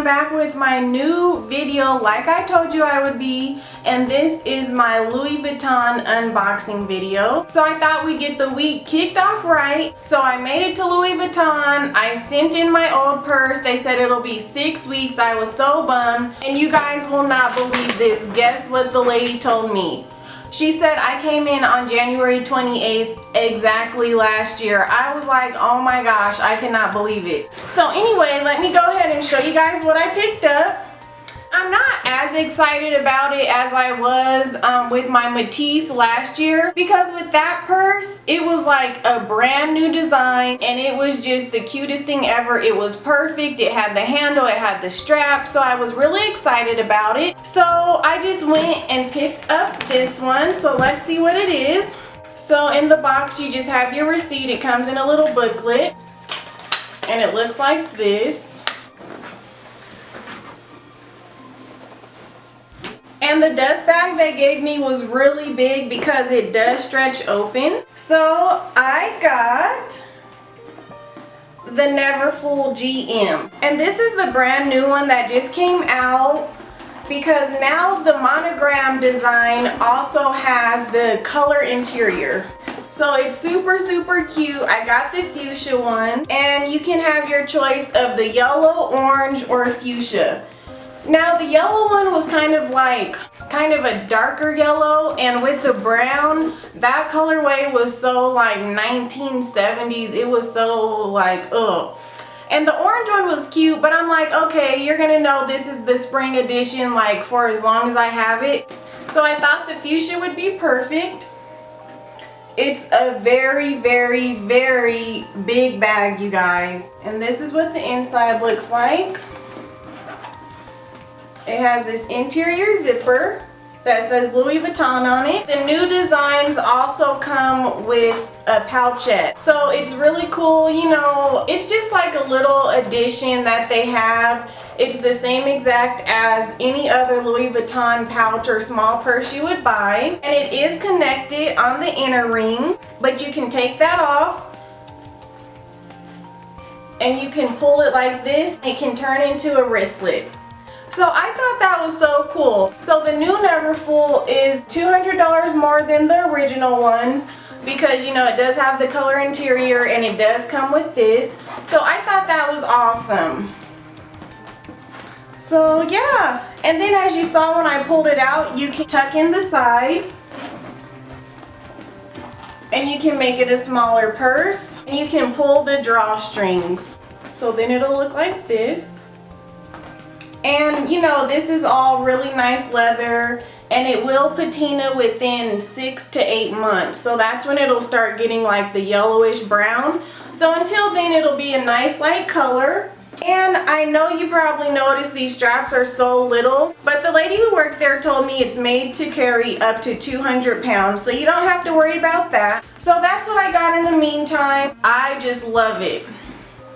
back with my new video like I told you I would be, and this is my Louis Vuitton unboxing video. So I thought we'd get the week kicked off right. So I made it to Louis Vuitton. I sent in my old purse. They said it'll be 6 weeks. I was so bummed, and you guys will not believe this. Guess what the lady told me? She said I came in on January 28th exactly last year. I was like, oh my gosh, I cannot believe it. So anyway, let me go ahead and show you guys what I picked up. I'm not as excited about it as I was with my Matisse last year, because with that purse, it was like a brand new design and it was just the cutest thing ever. It was perfect. It had the handle, it had the strap, so I was really excited about it. So I just went and picked up this one. So let's see what it is. So in the box, you just have your receipt. It comes in a little booklet and it looks like this. And the dust bag they gave me was really big because it does stretch open. So I got the Neverfull GM. And this is the brand new one that just came out, because now the monogram design also has the color interior. So it's super, super cute. I got the fuchsia one, and you can have your choice of the yellow, orange, or fuchsia. Now the yellow one was kind of a darker yellow, and with the brown, that colorway was so like 1970s. It was so like, ugh. And the orange one was cute, but I'm like, okay, you're gonna know this is the spring edition like for as long as I have it. So I thought the fuchsia would be perfect. It's a very, very, very big bag, you guys. And this is what the inside looks like. It has this interior zipper that says Louis Vuitton on it. The new designs also come with a pouchette. So it's really cool, you know, it's just like a little addition that they have. It's the same exact as any other Louis Vuitton pouch or small purse you would buy. And it is connected on the inner ring, but you can take that off and you can pull it like this. It can turn into a wristlet. So I thought that was so cool. So the new Neverfull is $200 more than the original ones, because you know it does have the color interior and it does come with this. So I thought that was awesome. So yeah, and then as you saw when I pulled it out, you can tuck in the sides and you can make it a smaller purse, and you can pull the drawstrings. So then it'll look like this. And you know, this is all really nice leather, and it will patina within 6 to 8 months. So that's when it'll start getting like the yellowish brown. So until then, it'll be a nice light color. And I know you probably noticed these straps are so little, but the lady who worked there told me it's made to carry up to 200 pounds. So you don't have to worry about that. So that's what I got in the meantime. I just love it.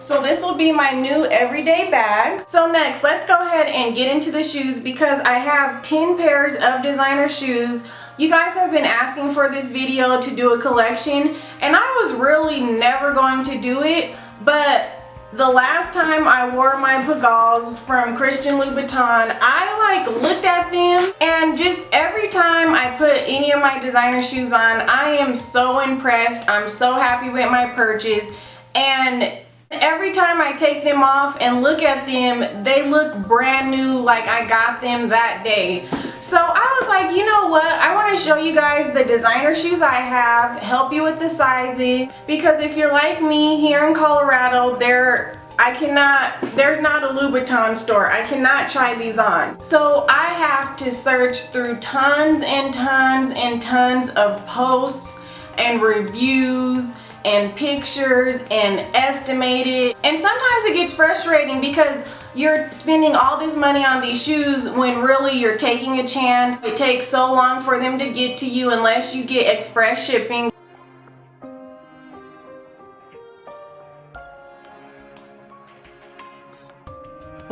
So this will be my new everyday bag. So next, let's go ahead and get into the shoes, because I have 10 pairs of designer shoes. You guys have been asking for this video to do a collection, and I was really never going to do it, but the last time I wore my Pagals from Christian Louboutin, I like looked at them, and just every time I put any of my designer shoes on, I am so impressed. I'm so happy with my purchase, and every time I take them off and look at them, they look brand new, like I got them that day. So I was like, you know what, I want to show you guys the designer shoes I have, help you with the sizing, because if you're like me here in Colorado, there's not a Louboutin store. I cannot try these on. So I have to search through tons and tons and tons of posts and reviews and pictures and estimated, and sometimes it gets frustrating because you're spending all this money on these shoes when really you're taking a chance. It takes so long for them to get to you unless you get express shipping.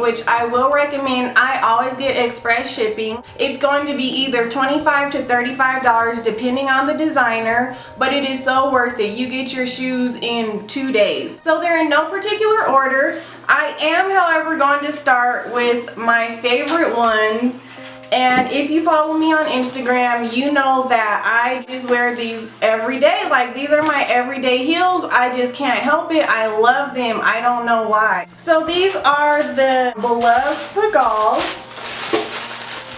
which I will recommend. I always get express shipping. It's going to be either $25 to $35 depending on the designer, but it is so worth it. You get your shoes in 2 days. So they're in no particular order. I am, however, going to start with my favorite ones. And if you follow me on Instagram, you know that I just wear these every day. Like, these are my everyday heels. I just can't help it. I love them. I don't know why. So these are the beloved Pagals,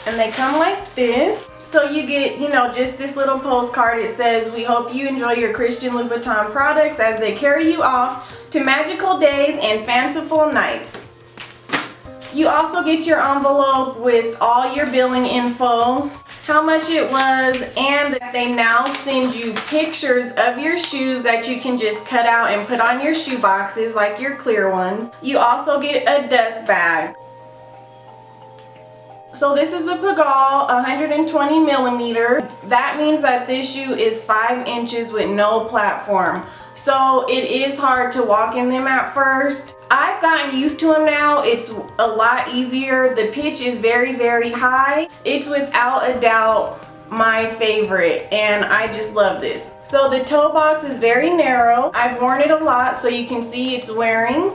and they come like this. So you get, you know, just this little postcard. It says, "We hope you enjoy your Christian Louboutin products as they carry you off to magical days and fanciful nights." You also get your envelope with all your billing info, how much it was, and they now send you pictures of your shoes that you can just cut out and put on your shoe boxes like your clear ones. You also get a dust bag. So this is the Pagal 120 millimeter. That means that this shoe is 5 inches with no platform. So it is hard to walk in them at first. I've gotten used to them now. It's a lot easier. The pitch is very, very high. It's without a doubt my favorite, and I just love this. So the toe box is very narrow. I've worn it a lot, so you can see it's wearing.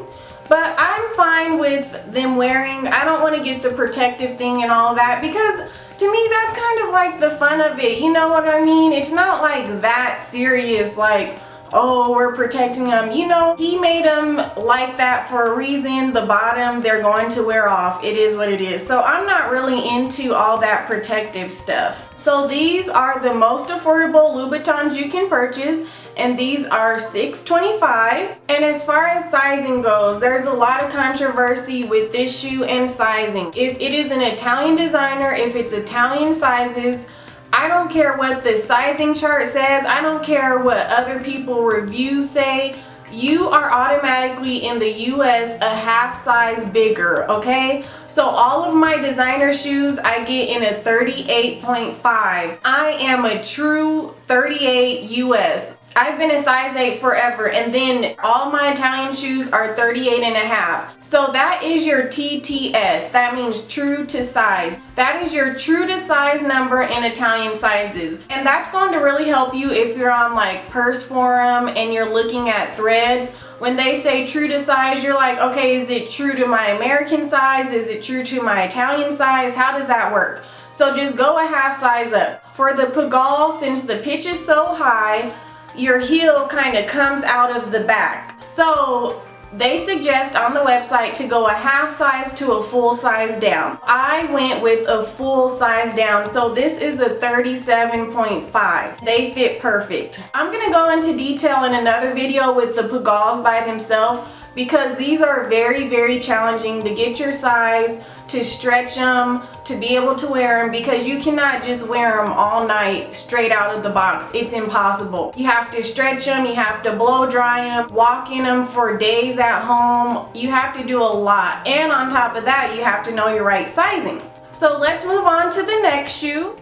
But I'm fine with them wearing. I don't want to get the protective thing and all that, because to me that's kind of like the fun of it. You know what I mean? It's not like that serious, like, oh, we're protecting them. You know, he made them like that for a reason. The bottom, they're going to wear off. It is what it is. So I'm not really into all that protective stuff. So these are the most affordable Louboutins you can purchase, and these are $6.25. And as far as sizing goes, there's a lot of controversy with this shoe and sizing. If it is an Italian designer, if it's Italian sizes, I don't care what the sizing chart says. I don't care what other people reviews say. You are automatically in the US a half size bigger, okay? So all of my designer shoes I get in a 38.5. I am a true 38 US. I've been a size 8 forever, and then all my Italian shoes are 38.5. So that is your TTS. That means true to size. That is your true to size number in Italian sizes. And that's going to really help you if you're on like Purse Forum and you're looking at threads. When they say true to size, you're like, okay, is it true to my American size? Is it true to my Italian size? How does that work? So just go a half size up. For the Pagal, since the pitch is so high, your heel kind of comes out of the back. So they suggest on the website to go a half size to a full size down. I went with a full size down, so this is a 37.5. They fit perfect. I'm gonna go into detail in another video with the Pagals by themselves, because these are very, very challenging to get your size, to stretch them, to be able to wear them, because you cannot just wear them all night straight out of the box. It's impossible. You have to stretch them, you have to blow dry them, walk in them for days at home. You have to do a lot, and on top of that you have to know your right sizing. So let's move on to the next shoe.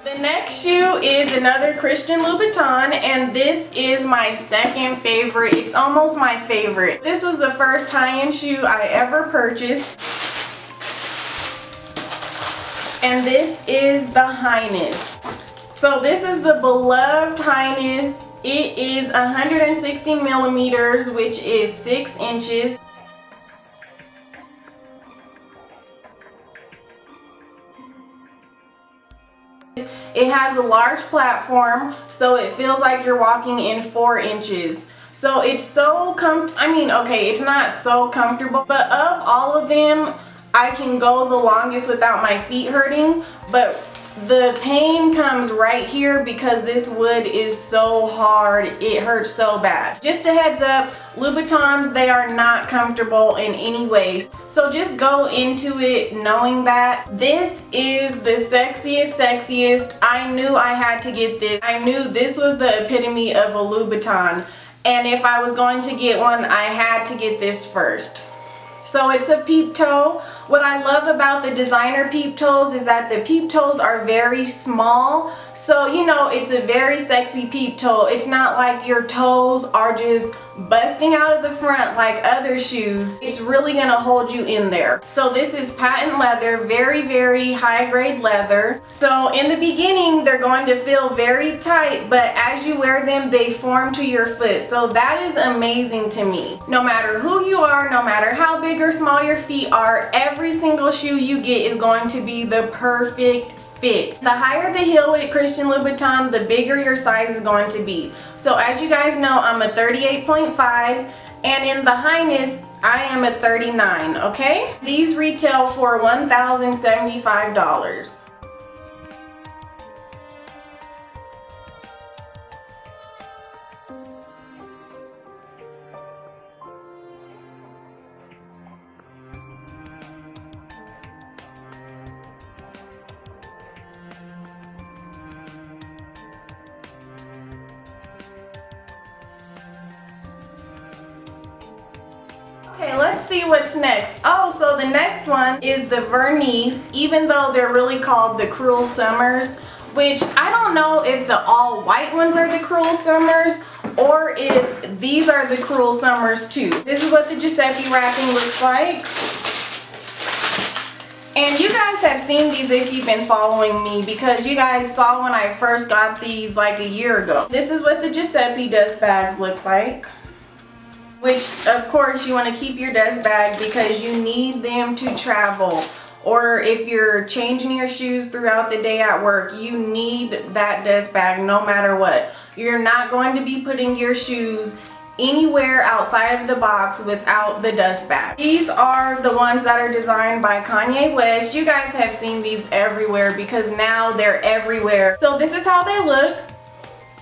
The next shoe is another Christian Louboutin, and this is my second favorite. It's almost my favorite. This was the first high-end shoe I ever purchased, and this is the Highness. So this is the beloved Highness. It is 160 millimeters, which is 6 inches. It has a large platform, so it feels like you're walking in 4 inches. So it's so it's not so comfortable, but of all of them, I can go the longest without my feet hurting, but the pain comes right here because this wood is so hard. It hurts so bad. Just a heads up, Louboutins, they are not comfortable in any way. So just go into it knowing that. This is the sexiest. I knew I had to get this. I knew this was the epitome of a Louboutin. And if I was going to get one, I had to get this first. So it's a peep toe. What I love about the designer peep toes is that the peep toes are very small. So, you know, it's a very sexy peep toe. It's not like your toes are just busting out of the front like other shoes. It's really gonna hold you in there. So this is patent leather, very, very high grade leather. So in the beginning, they're going to feel very tight, but as you wear them, they form to your foot. So that is amazing to me. No matter who you are, no matter how big or small your feet are, every single shoe you get is going to be the perfect fit. The higher the heel with Christian Louboutin, the bigger your size is going to be. So as you guys know, I'm a 38.5, and in the highness, I am a 39, okay? These retail for $1,075. Okay, let's see what's next. Oh, so the next one is the Vernice, even though they're really called the Cruel Summers, which I don't know if the all white ones are the Cruel Summers or if these are the Cruel Summers too. This is what the Giuseppe wrapping looks like. And you guys have seen these if you've been following me, because you guys saw when I first got these like a year ago. This is what the Giuseppe dust bags look like. Which, of course, you want to keep your dust bag because you need them to travel. Or if you're changing your shoes throughout the day at work, you need that dust bag no matter what. You're not going to be putting your shoes anywhere outside of the box without the dust bag. These are the ones that are designed by Kanye West. You guys have seen these everywhere because now they're everywhere. So this is how they look.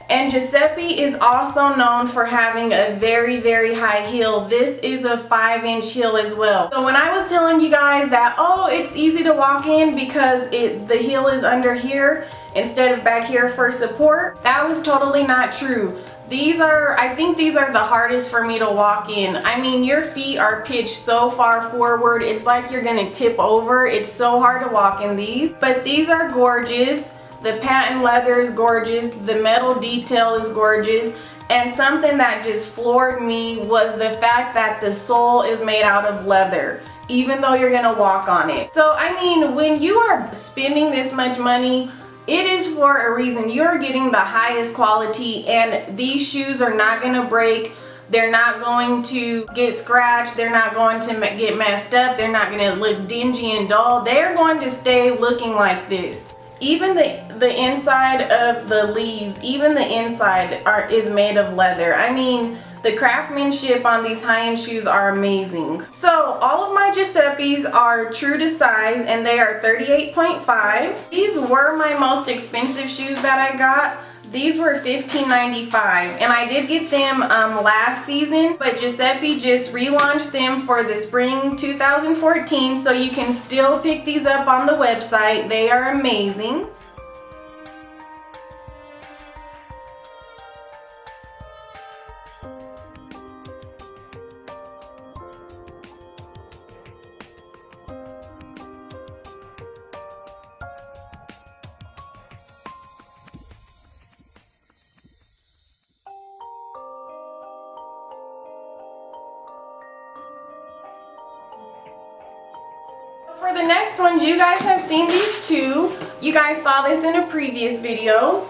And Giuseppe is also known for having a very, very high heel. This is a 5-inch heel as well. So when I was telling you guys that, oh, it's easy to walk in because the heel is under here instead of back here for support, that was totally not true. I think these are the hardest for me to walk in. I mean, your feet are pitched so far forward, it's like you're gonna tip over. It's so hard to walk in these, but these are gorgeous. The patent leather is gorgeous, the metal detail is gorgeous, and something that just floored me was the fact that the sole is made out of leather, even though you're gonna walk on it. So I mean, when you are spending this much money, it is for a reason. You're getting the highest quality, and these shoes are not gonna break. They're not going to get scratched. They're not going to get messed up. They're not gonna look dingy and dull. They're going to stay looking like this. Even the inside of the leaves, even the inside is made of leather. I mean, the craftsmanship on these high-end shoes are amazing. So all of my Giuseppes are true to size, and they are 38.5. These were my most expensive shoes that I got. These were $15.95, and I did get them last season, but Giuseppe just relaunched them for the spring 2014, so you can still pick these up on the website. They are amazing. For the next ones, you guys have seen these too. You guys saw this in a previous video.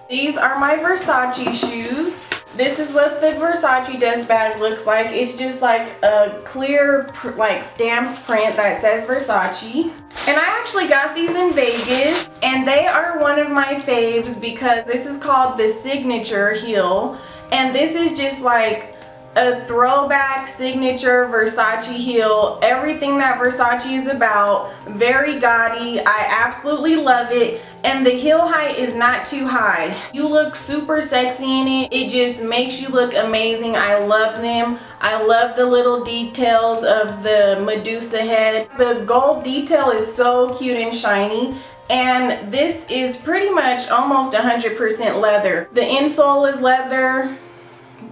These are my Versace shoes. This is what the Versace dust bag looks like. It's just like a clear like stamped print that says Versace. And I actually got these in Vegas, and they are one of my faves because this is called the signature heel, and this is just like a throwback signature Versace heel. Everything that Versace is about. Very gaudy. I absolutely love it. And the heel height is not too high. You look super sexy in it. It just makes you look amazing. I love them. I love the little details of the Medusa head. The gold detail is so cute and shiny. And this is pretty much almost 100% leather. The insole is leather.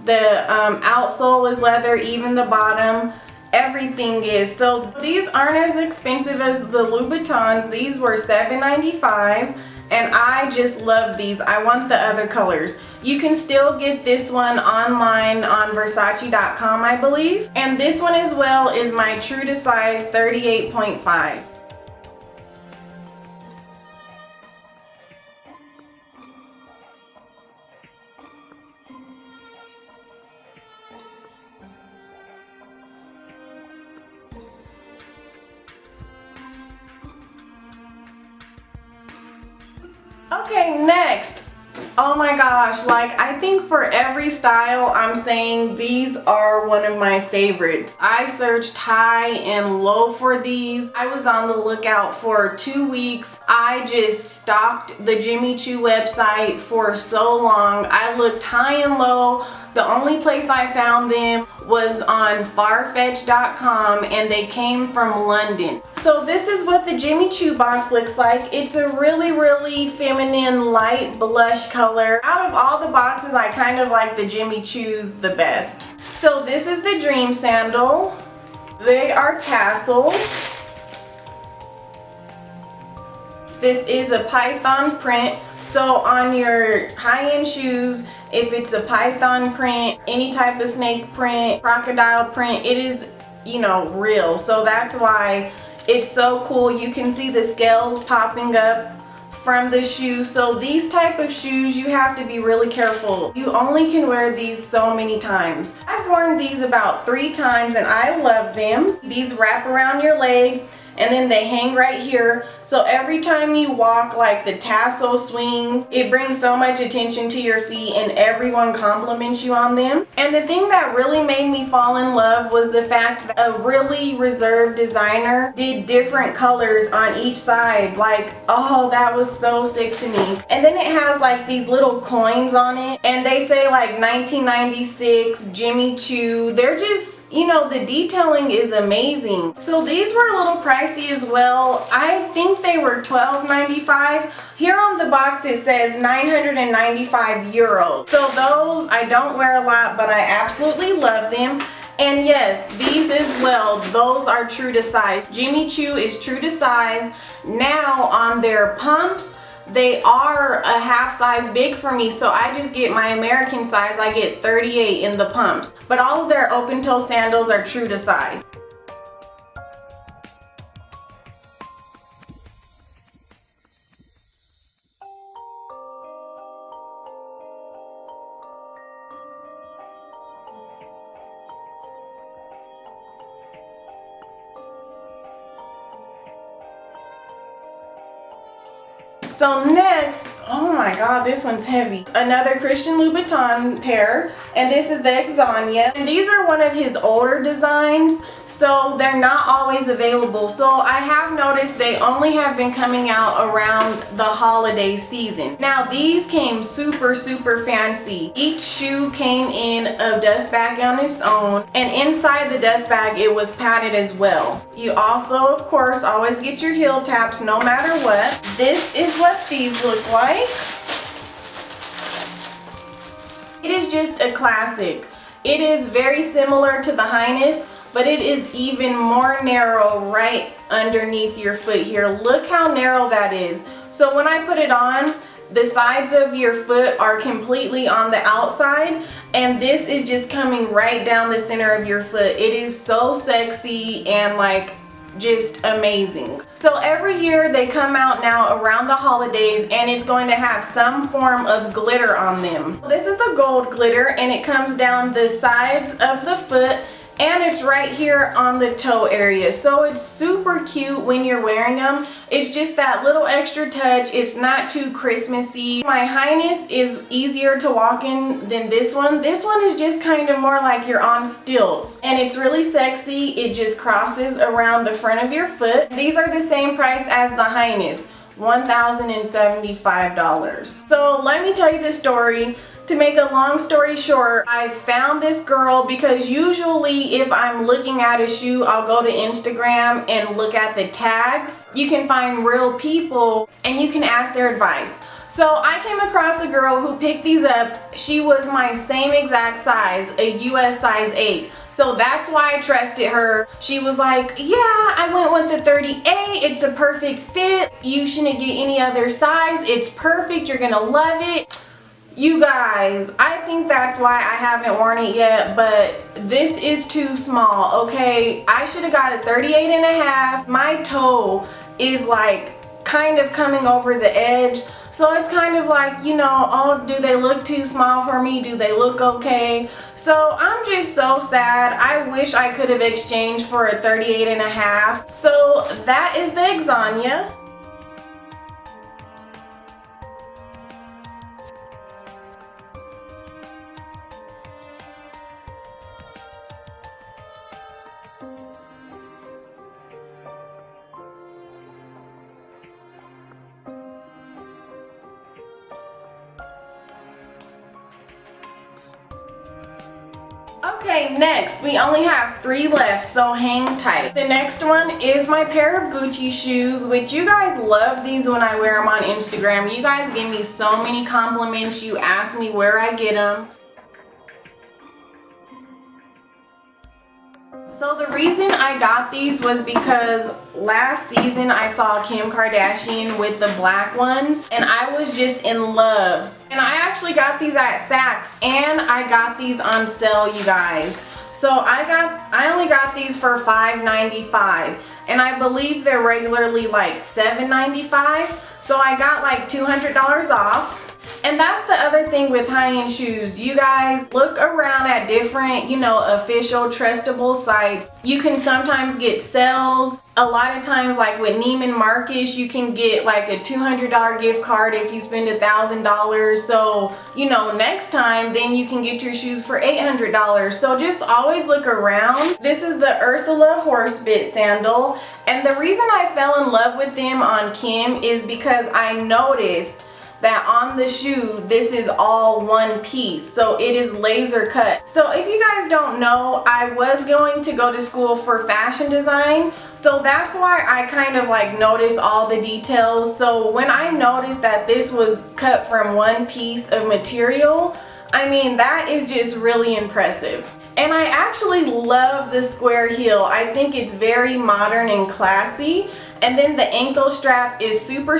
The outsole is leather, even the bottom. Everything is. So these aren't as expensive as the Louboutins. These were $7.95 and I just love these. I want the other colors. You can still get this one online on Versace.com, I believe. And this one as well is my true to size 38.5. Okay, next. Oh my gosh, like I think for every style I'm saying these are one of my favorites. I searched high and low for these. I was on the lookout for 2 weeks. I just stalked the Jimmy Choo website for so long. I looked high and low. The only place I found them was on farfetch.com and they came from London. So this is what the Jimmy Choo box looks like. It's a really feminine light blush color. Out of all the boxes, I kind of like the Jimmy Choo's the best. So this is the Dream Sandal. They are tassels. This is a python print. So on your high-end shoes, if it's a python print, any type of snake print, crocodile print, it is, you know, real. So that's why it's so cool. You can see the scales popping up from the shoe. So these type of shoes, you have to be really careful. You only can wear these so many times. I've worn these about 3 times and I love them. These wrap around your leg and then they hang right here. So every time you walk, like the tassel swing, it brings so much attention to your feet and everyone compliments you on them. And the thing that really made me fall in love was the fact that a really reserved designer did different colors on each side. Like, oh, that was so sick to me. And then it has like these little coins on it and they say like 1996 Jimmy Choo. They're just, you know, the detailing is amazing. So these were a little pricey as well. I think they were $12.95. Here on the box it says 995 euros. So those I don't wear a lot, but I absolutely love them. And yes, these as well, those are true to size. Jimmy Choo is true to size. Now on their pumps, they are a half size big for me, so I just get my American size. I get 38 in the pumps. But all of their open toe sandals are true to size. So next, oh my god, this one's heavy. Another Christian Louboutin pair, and this is the Exania. And these are one of his older designs, so they're not always available. So I have noticed they only have been coming out around the holiday season. Now these came super fancy. Each shoe came in a dust bag on its own, and inside the dust bag it was padded as well. You also, of course, always get your heel taps no matter what. This is what these look like. It is just a classic. It is very similar to the Highness, but it is even more narrow right underneath your foot here. Look how narrow that is. So when I put it on, the sides of your foot are completely on the outside, and this is just coming right down the center of your foot. It is so sexy and like just amazing. So every year they come out now around the holidays and it's going to have some form of glitter on them. This is the gold glitter and it comes down the sides of the foot and it's right here on the toe area. So it's super cute when you're wearing them. It's just that little extra touch. It's not too Christmassy. My Highness is easier to walk in than this one. This one is just kind of more like you're on stilts. And it's really sexy. It just crosses around the front of your foot. These are the same price as the Highness, $1,075. So let me tell you the story. To make a long story short, I found this girl because usually if I'm looking at a shoe, I'll go to Instagram and look at the tags. You can find real people and you can ask their advice. So I came across a girl who picked these up. She was my same exact size, a US size 8. So that's why I trusted her. She was like, yeah, I went with the 38. It's a perfect fit. You shouldn't get any other size. It's perfect. You're gonna love it. You guys, I think that's why I haven't worn it yet, but this is too small, okay? I should have got a 38 and a half. My toe is like kind of coming over the edge. So it's kind of like, you know, oh, do they look too small for me? Do they look okay? So I'm just so sad. I wish I could have exchanged for a 38 and a half. So that is the Exania. Okay, next, we only have 3 left, so hang tight. The next one is my pair of Gucci shoes, which you guys love these when I wear them on Instagram. You guys give me so many compliments. You ask me where I get them. So the reason I got these was because last season I saw Kim Kardashian with the black ones and I was just in love. And I actually got these at Saks and I got these on sale, you guys. So I only got these for $5.95 and I believe they're regularly like $7.95. So I got like $200 off. And that's the other thing with high-end shoes. You guys look around at different, you know, official trustable sites. You can sometimes get sales. A lot of times, like with Neiman Marcus, you can get like a $200 gift card if you spend $1,000. So, you know, next time, then you can get your shoes for $800. So just always look around. This is the Ursula Horsebit sandal. And the reason I fell in love with them on Kim is because I noticed that on the shoe, this is all one piece, so it is laser cut. So if you guys don't know, I was going to go to school for fashion design, so that's why I kind of like noticed all the details. So when I noticed that this was cut from one piece of material, I mean, that is just really impressive. And I actually love the square heel. I think it's very modern and classy. And then the ankle strap is super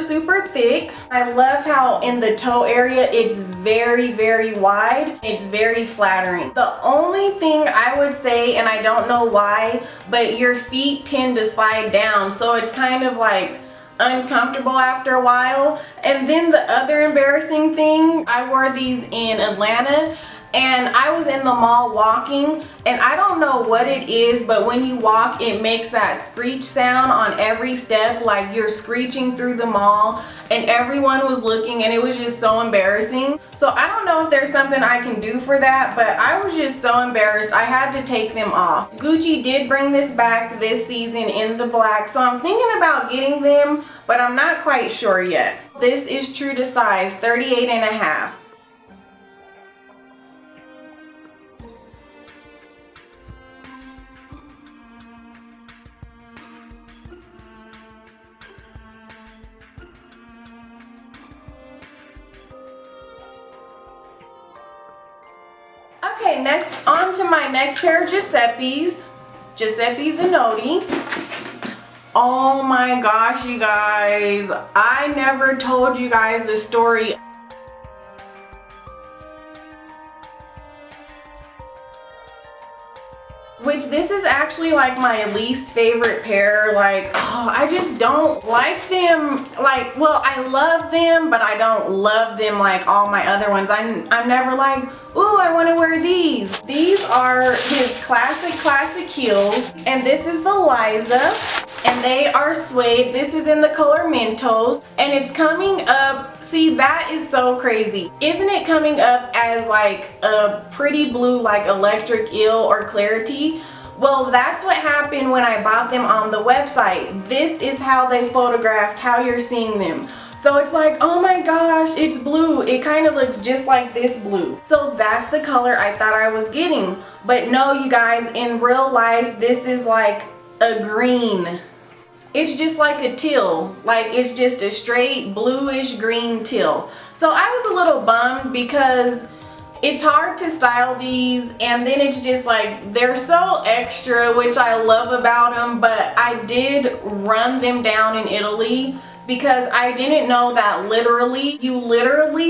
thick. I love how in the toe area it's very wide. It's very flattering. The only thing I would say, and I don't know why, but your feet tend to slide down, so it's kind of like uncomfortable after a while. And then the other embarrassing thing, I wore these in Atlanta and I was in the mall walking, and I don't know what it is, but when you walk it makes that screech sound on every step, like you're screeching through the mall, and everyone was looking and it was just so embarrassing. So I don't know if there's something I can do for that, but I was just so embarrassed I had to take them off. Gucci did bring this back this season in the black, so I'm thinking about getting them, but I'm not quite sure yet. This is true to size, 38 and a half. Okay, next on to my next pair of Giuseppe Zanotti. Oh my gosh, you guys, I never told you guys the story. Which this is actually like my least favorite pair. Like, oh, I just don't like them. Like, well, I love them, but I don't love them like all my other ones. I'm never like, ooh, I want to wear these. These are his classic heels, and this is the Liza, and they are suede. This is in the color Mentos, and it's coming up. See, that is so crazy. Isn't it coming up as like a pretty blue, like electric eel or clarity? Well, that's what happened when I bought them on the website. This is how they photographed how you're seeing them. So it's like, oh my gosh, it's blue. It kind of looks just like this blue. So that's the color I thought I was getting. But no, you guys, in real life, this is like a green. it's just like a teal, like it's just a straight bluish green teal. So I was a little bummed because it's hard to style these, and then it's just like they're so extra, which I love about them, but I did run them down in Italy because I didn't know that you literally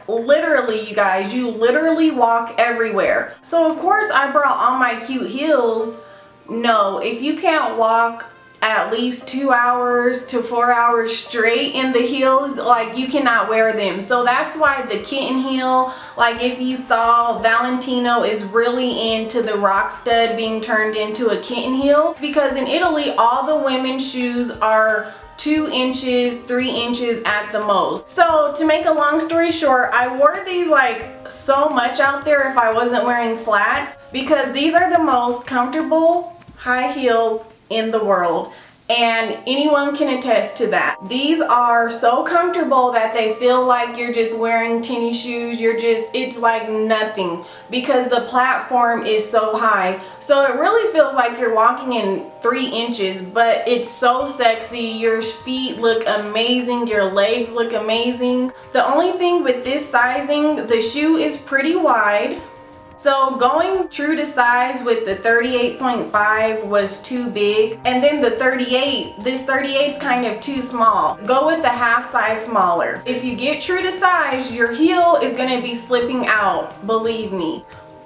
you guys, you literally walk everywhere. So of course I brought all my cute heels. No, if you can't walk at least 2 hours to 4 hours straight in the heels, like you cannot wear them. So that's why the kitten heel, like if you saw, Valentino is really into the rock stud being turned into a kitten heel, because in Italy all the women's shoes are 2 inches, 3 inches at the most. So to make a long story short, I wore these like so much out there if I wasn't wearing flats, because these are the most comfortable high heels in the world, and anyone can attest to that. These are so comfortable that they feel like you're just wearing tennis shoes. It's like nothing, because the platform is so high, so it really feels like you're walking in 3 inches, but it's so sexy. Your feet look amazing, your legs look amazing. The only thing with this sizing, the shoe is pretty wide. So going true to size with the 38.5 was too big, and then the 38, this 38 is kind of too small. Go with the half size smaller. If you get true to size, your heel is going to be slipping out, believe me.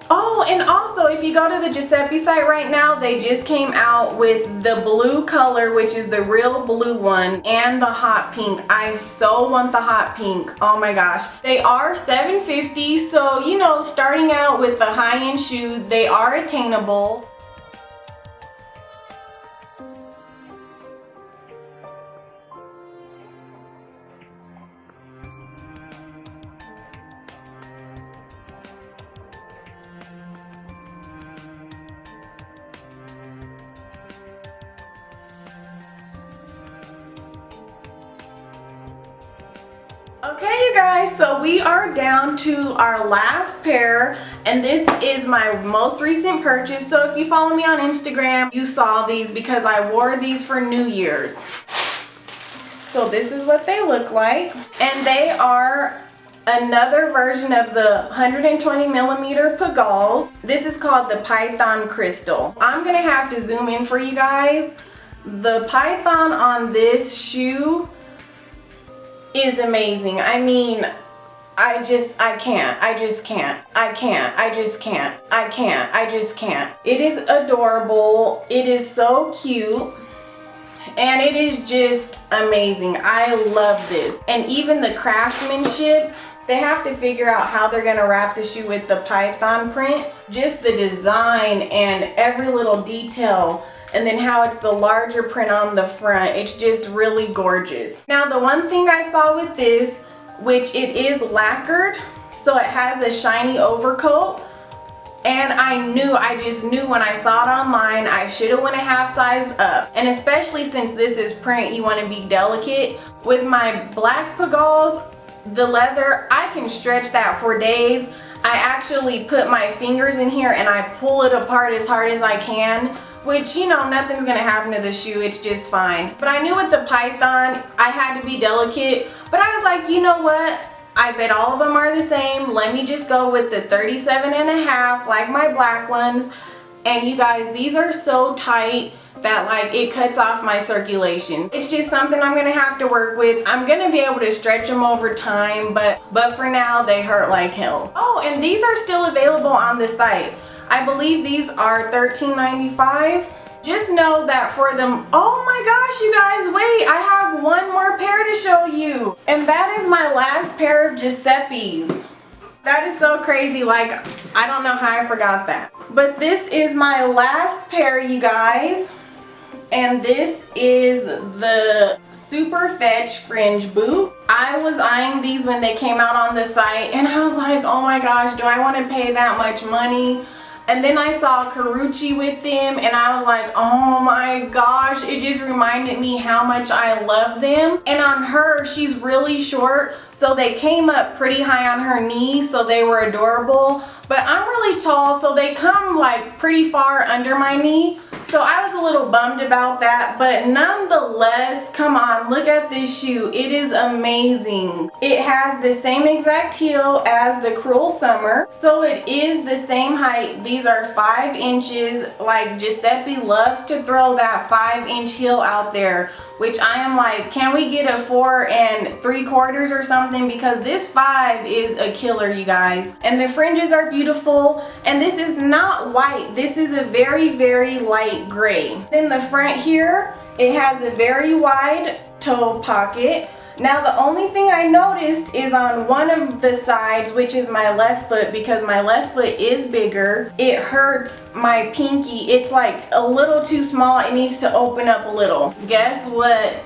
Oh, and also if you go to the Giuseppe site right now, they just came out with the blue color, which is the real blue one, and the hot pink. I so want the hot pink. Oh my gosh. They are $7.50, so you know, starting out with the high-end shoe, they are attainable. Okay, you guys, so we are down to our last pair, and this is my most recent purchase. So if you follow me on Instagram, you saw these because I wore these for New Year's. So this is what they look like, and they are another version of the 120 millimeter Pagals. This is called the Python Crystal. I'm gonna have to zoom in for you guys. The python on this shoe is amazing. I mean, I just can't. It is adorable. It is so cute. And it is just amazing. I love this. And even the craftsmanship, they have to figure out how they're gonna wrap the shoe with the python print. Just the design and every little detail, and then how it's the larger print on the front. It's just really gorgeous. Now the one thing I saw with this, which it is lacquered, so it has a shiny overcoat, and I just knew when I saw it online, I should have went a half size up. And especially since this is print, you want to be delicate. With my black Pagals, the leather, I can stretch that for days. I actually put my fingers in here and I pull it apart as hard as I can, which, you know, nothing's gonna happen to the shoe, it's just fine. But I knew with the python, I had to be delicate, but I was like, you know what? I bet all of them are the same. Let me just go with the 37.5, like my black ones. And you guys, these are so tight that like it cuts off my circulation. It's just something I'm gonna have to work with. I'm gonna be able to stretch them over time, but for now they hurt like hell. Oh, and these are still available on the site. I believe these are $13.95. Just know that for them, oh my gosh, you guys, wait, I have one more pair to show you. And that is my last pair of Giuseppe's. That is so crazy, like, I don't know how I forgot that. But this is my last pair, you guys. And this is the Super Fetch Fringe boot. I was eyeing these when they came out on the site, and I was like, oh my gosh, do I want to pay that much money? And then I saw Carucci with them, and I was like, oh my gosh, it just reminded me how much I love them. And on her, she's really short, so they came up pretty high on her knee, so they were adorable. But I'm really tall, so they come like pretty far under my knee. So I was a little bummed about that, but nonetheless, come on, look at this shoe. It is amazing. It has the same exact heel as the Cruel Summer, so it is the same height. These are 5 inches. Like, Giuseppe loves to throw that 5-inch heel out there, which I am like, can we get a 4 3/4 or something? Because this 5 is a killer, you guys. And the fringes are beautiful, and this is not white. This is a very, very light gray. Then the front here, it has a very wide toe pocket. Now the only thing I noticed is on one of the sides, which is my left foot, because my left foot is bigger, it hurts my pinky. It's like a little too small. It needs to open up a little. Guess what,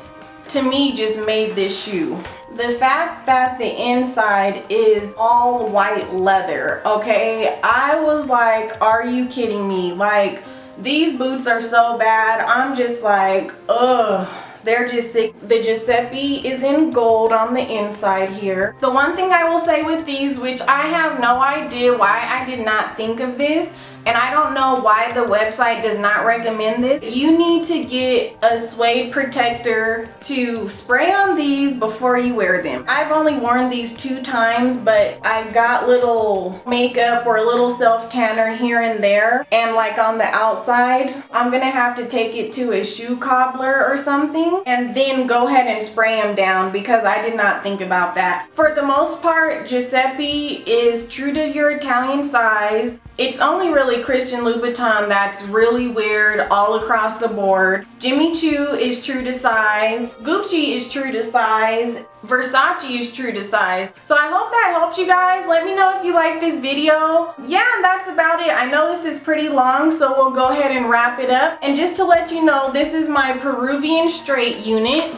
to me, just made this shoe? The fact that the inside is all white leather, okay? I was like, are you kidding me? Like, these boots are so bad. I'm just like, ugh. They're just sick. The Giuseppe is in gold on the inside here. The one thing I will say with these, which I have no idea why I did not think of this, and I don't know why the website does not recommend this, you need to get a suede protector to spray on these before you wear them. I've only worn these 2 times, but I got little makeup or a little self tanner here and there, and like on the outside, I'm gonna have to take it to a shoe cobbler or something and then go ahead and spray them down, because I did not think about that. For the most part, Giuseppe is true to your Italian size. It's only really Christian Louboutin that's really weird all across the board. Jimmy Choo is true to size. Gucci is true to size. Versace is true to size. So I hope that helped you guys. Let me know if you like this video. Yeah, that's about it. I know this is pretty long, so we'll go ahead and wrap it up. And just to let you know, this is my Peruvian straight unit.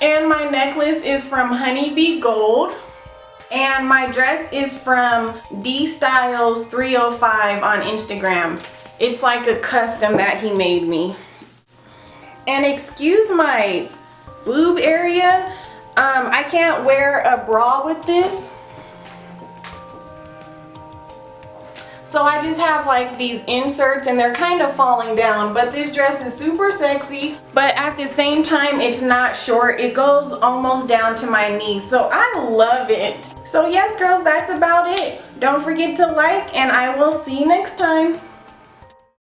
And my necklace is from Honeybee Gold. And my dress is from dstyles305 on Instagram. It's like a custom that he made me. And excuse my boob area. I can't wear a bra with this. So I just have like these inserts, and they're kind of falling down, but this dress is super sexy, but at the same time it's not short. It goes almost down to my knees, so I love it. So yes girls, that's about it. Don't forget to like, and I will see you next time.